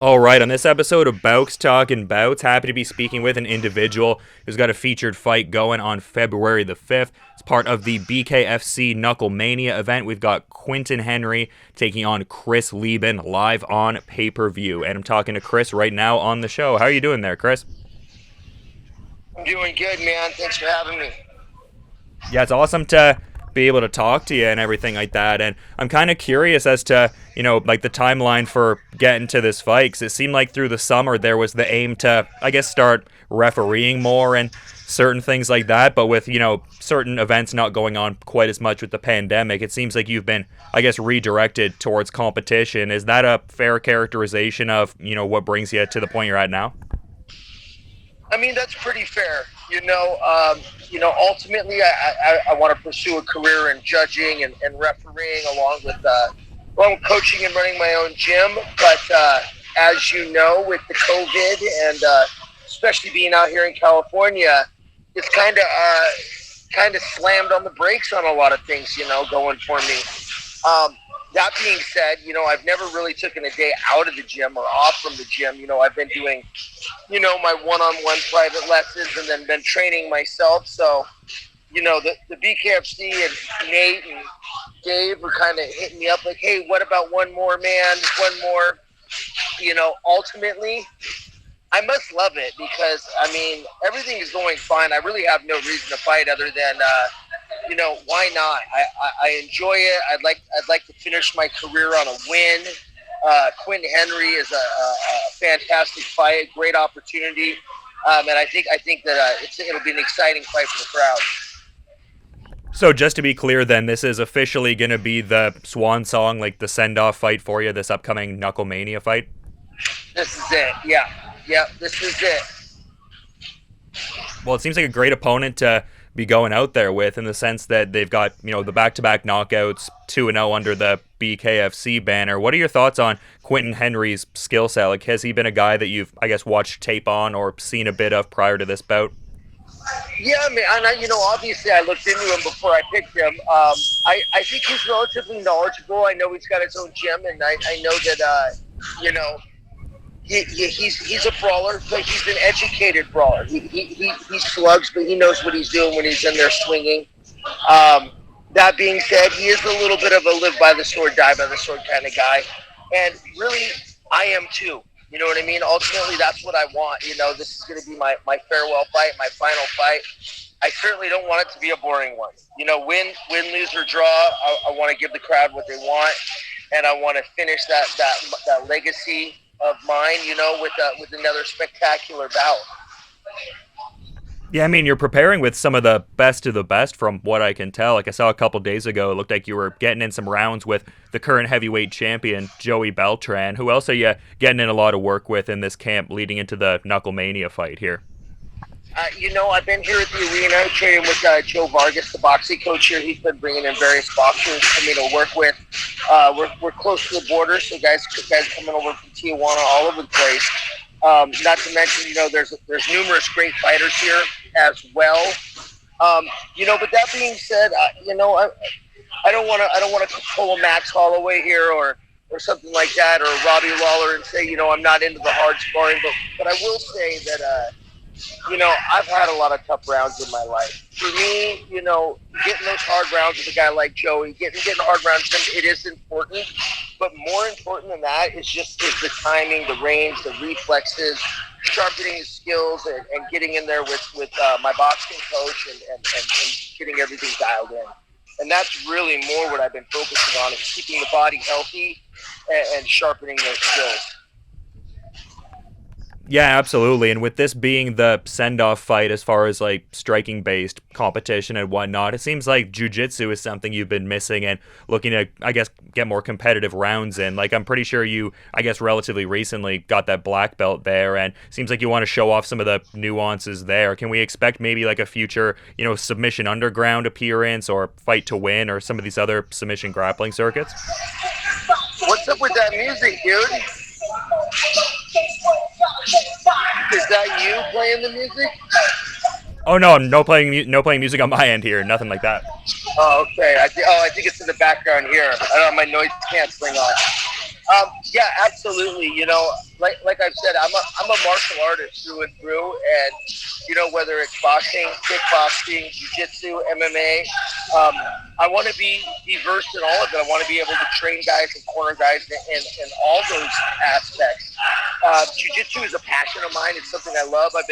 All right, on this episode of Bouts Talking Bouts, happy to be speaking with an individual who's got a featured fight going on February the 5th. It's part of the BKFC Knucklemania event. We've got Quentin Henry taking on Chris Leben live on pay-per-view. And I'm talking to Chris right now on the show. How are you doing there, Chris? I'm doing good, man. Thanks for having me. Yeah, it's awesome to be able to talk to you and everything like that. And I'm kind of curious as to, like the timeline for getting to this fight. Because it seemed like through the summer there was the aim to, I guess, start refereeing more and certain things like that. But with, certain events not going on quite as much with the pandemic, it seems like you've been, I guess, redirected towards competition. Is that a fair characterization of, what brings you to the point you're at now? I mean, that's pretty fair. Ultimately, I want to pursue a career in judging and refereeing along with coaching and running my own gym. But as you know, with the COVID and especially being out here in California, it's kind of slammed on the brakes on a lot of things, going for me. That being said, I've never really taken a day out of the gym or off from the gym. I've been doing, my one-on-one private lessons and then been training myself. So, the BKFC and Nate and Dave were kind of hitting me up like, hey, what about one more, man? One more. Ultimately, I must love it because, everything is going fine. I really have no reason to fight other than, why not? I enjoy it. I'd like to finish my career on a win. Quentin Henry is a fantastic fight, great opportunity, and I think that it'll be an exciting fight for the crowd. So just to be clear then, this is officially going to be the swan song, like the send-off fight for you, this upcoming Knucklemania fight? This is it, yeah. Yeah, this is it. Well, it seems like a great opponent to be going out there with in the sense that they've got, the back-to-back knockouts, 2-0 under the BKFC banner. What are your thoughts on Quentin Henry's skill set? Like, has he been a guy that you've, I guess, watched tape on or seen a bit of prior to this bout? Yeah, and obviously I looked into him before I picked him. I think he's relatively knowledgeable. I know he's got his own gym, and I know that, he's a brawler, but he's an educated brawler. He slugs, but he knows what he's doing when he's in there swinging. That being said, he is a little bit of a live by the sword, die by the sword kind of guy. And really, I am too. You know what I mean? Ultimately, that's what I want. This is going to be my farewell fight, my final fight. I certainly don't want it to be a boring one. Win, lose, or draw, I want to give the crowd what they want. And I want to finish that legacy of mine, with another spectacular bout. Yeah, you're preparing with some of the best from what I can tell. Like I saw a couple days ago, it looked like you were getting in some rounds with the current heavyweight champion, Joey Beltran. Who else are you getting in a lot of work with in this camp leading into the Knucklemania fight here? I've been here at the arena training with Joe Vargas, the boxing coach here. He's been bringing in various boxers for me to work with. We're close to the border, so guys coming over from Tijuana all over the place. Not to mention, there's numerous great fighters here as well. But that being said, I don't want to pull a Max Holloway here or something like that, or Robbie Lawler and say, I'm not into the hard sparring. But I will say that, I've had a lot of tough rounds in my life. For me, getting those hard rounds with a guy like Joey, getting hard rounds with him, it is important. But more important than that is the timing, the range, the reflexes, sharpening the skills, and getting in there with my boxing coach and getting everything dialed in. And that's really more what I've been focusing on, is keeping the body healthy and sharpening those skills. Yeah, absolutely. And with this being the send-off fight as far as like striking-based competition and whatnot, it seems like jiu-jitsu is something you've been missing and looking to, I guess, get more competitive rounds in. Like, I'm pretty sure you, I guess, relatively recently got that black belt there, and seems like you want to show off some of the nuances there. Can we expect maybe like a future, submission underground appearance or fight to win or some of these other submission grappling circuits? What's up with that music, dude? Is that you playing the music? Oh no, no playing music on my end here. Nothing like that. Oh, okay. I think it's in the background here. I don't have my noise canceling on. Yeah, absolutely. like I've said, I'm a martial artist through and through, and whether it's boxing, kickboxing, jiu-jitsu, MMA, I want to be versed in all of it. I want to be able to train guys and corner guys in all those aspects. Jiu-jitsu is a passion of mine. It's something I love. I've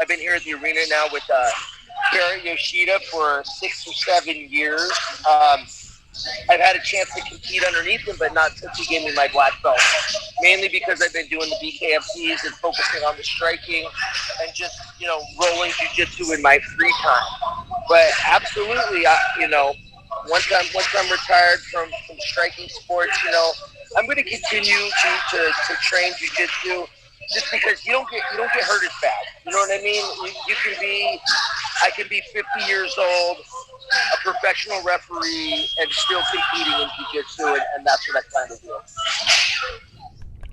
been here at the arena now with Kara Yoshida for 6 or 7 years. I've had a chance to compete underneath him, but not since he gave me my black belt. Mainly because I've been doing the BKFCs and focusing on the striking and just, rolling jiu-jitsu in my free time. But absolutely, once I'm retired from striking sports, I'm going to continue to train jiu-jitsu. Just because you don't get hurt as bad. You know what I mean? I can be 50 years old, a professional referee, and still competing in jiu-jitsu, and that's what I plan to do.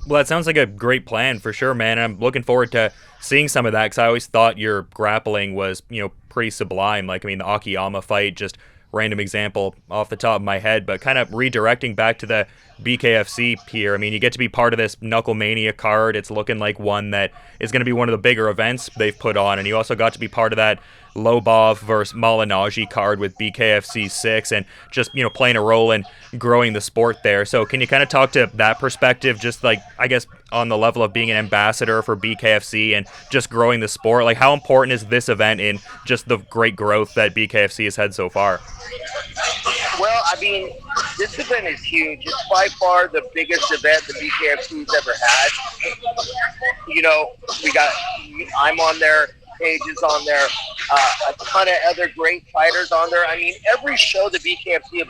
Well, that sounds like a great plan for sure, man. I'm looking forward to seeing some of that because I always thought your grappling was, pretty sublime. Like, the Akiyama fight, just random example off the top of my head, but kind of redirecting back to the BKFC here. You get to be part of this Knucklemania card. It's looking like one that is going to be one of the bigger events they've put on, and you also got to be part of that Lobov versus Malinaji card with BKFC 6 and just, playing a role in growing the sport there. So can you kind of talk to that perspective, just like, I guess, on the level of being an ambassador for BKFC and just growing the sport? Like, how important is this event in just the great growth that BKFC has had so far? Well, this event is huge. It's by far the biggest event the BKFC's ever had. I'm on there, Paige is on there, a ton of other great fighters on there. Every show the BKFC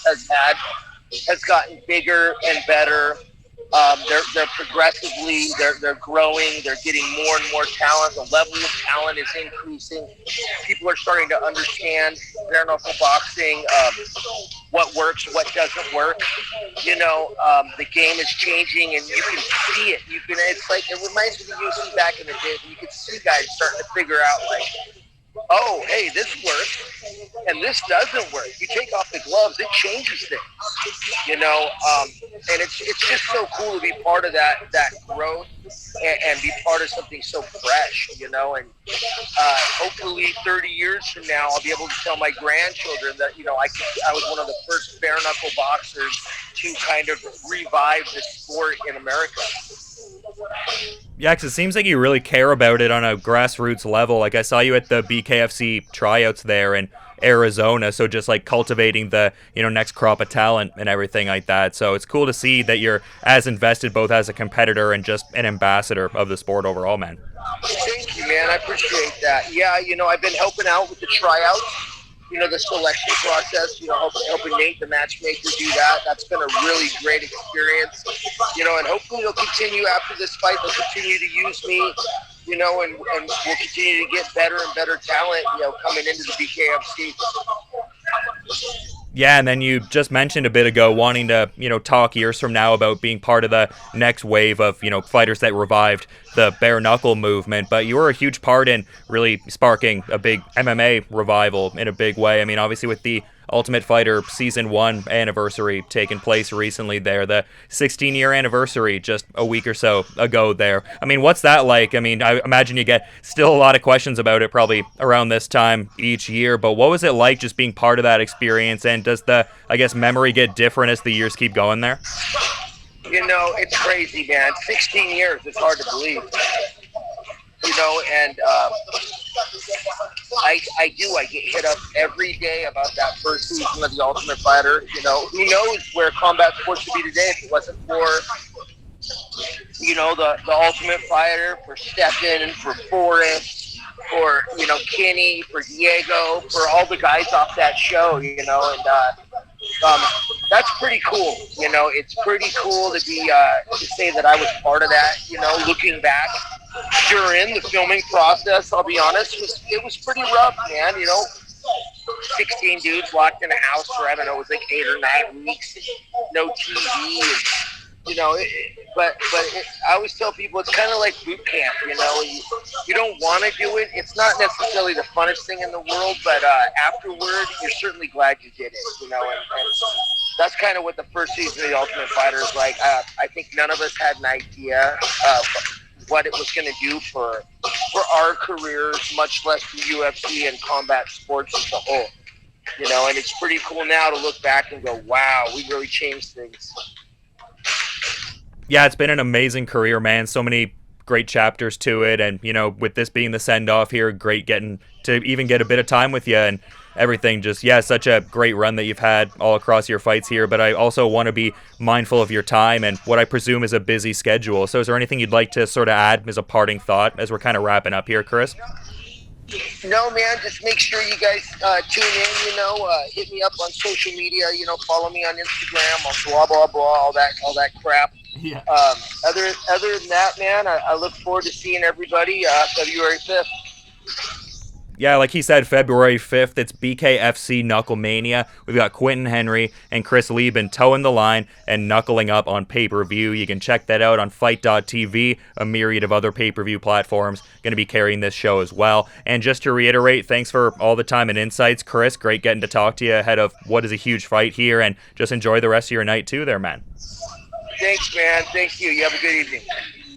has had has gotten bigger and better. They're progressively, they're growing, they're getting more and more talent. The level of talent is increasing. People are starting to understand bare knuckle boxing, what works, what doesn't work. The game is changing, and you can see it. It reminds me of the UFC back in the day. You could see guys starting to figure out, oh, hey, this works, and this doesn't work. You take off the gloves, it changes things, and it's just so cool to be part of that growth and be part of something so fresh, and hopefully 30 years from now, I'll be able to tell my grandchildren that, I was one of the first bare knuckle boxers to kind of revive the sport in America. Yeah, because it seems like you really care about it on a grassroots level. Like, I saw you at the BKFC tryouts there in Arizona, so just like cultivating the next crop of talent and everything like that. So it's cool to see that you're as invested both as a competitor and just an ambassador of the sport overall, man. Thank you, man. I appreciate that. Yeah, I've been helping out with the tryouts. The selection process, helping Nate, the matchmaker, do that. That's been a really great experience, and hopefully they'll continue after this fight. They'll continue to use me, and we'll continue to get better and better talent, coming into the BKFC. Yeah, and then you just mentioned a bit ago wanting to, talk years from now about being part of the next wave of, fighters that revived the bare knuckle movement. But you were a huge part in really sparking a big MMA revival in a big way. Obviously with the Ultimate Fighter Season 1 anniversary taking place recently there, the 16-year anniversary just a week or so ago there. What's that like? I imagine you get still a lot of questions about it probably around this time each year, but what was it like just being part of that experience, and does the, memory get different as the years keep going there? It's crazy, man. 16 years, it's hard to believe. And I get hit up every day about that first season of The Ultimate Fighter. Who knows where combat sports would be today if it wasn't for, the Ultimate Fighter, for Stephen, for Forrest, for, Kenny, for Diego, for all the guys off that show, and that's pretty cool. It's pretty cool to be, to say that I was part of that, looking back. During the filming process, I'll be honest, it was pretty rough, man. 16 dudes locked in a house for, it was like 8 or 9 weeks, no TV, and, I always tell people it's kind of like boot camp, you don't want to do it. It's not necessarily the funnest thing in the world, but afterward, you're certainly glad you did it, and that's kind of what the first season of The Ultimate Fighter is like. I think none of us had an idea of what it was going to do for our careers, much less the UFC and combat sports as a whole. You know, and it's pretty cool now to look back and go, wow, we really changed things. Yeah, it's been an amazing career, man. So many great chapters to it, and you know, with this being the send-off here, great getting to even get a bit of time with you and everything. Just, yeah, such a great run that you've had all across your fights here, but I also want to be mindful of your time and what I presume is a busy schedule. So is there anything you'd like to sort of add as a parting thought as we're kind of wrapping up here, Chris? No, man, just make sure you guys tune in, you know, hit me up on social media, you know, follow me on Instagram, on blah, blah, blah, all that crap. Yeah. Other than that, man, I look forward to seeing everybody February 5th. Yeah, like he said, February 5th, it's BKFC Knucklemania. We've got Quentin Henry and Chris Leben toeing the line and knuckling up on pay-per-view. You can check that out on Fight.tv, a myriad of other pay-per-view platforms going to be carrying this show as well. And just to reiterate, thanks for all the time and insights, Chris. Great getting to talk to you ahead of what is a huge fight here, and just enjoy the rest of your night too there, man. Thanks, man. Thank you. You have a good evening.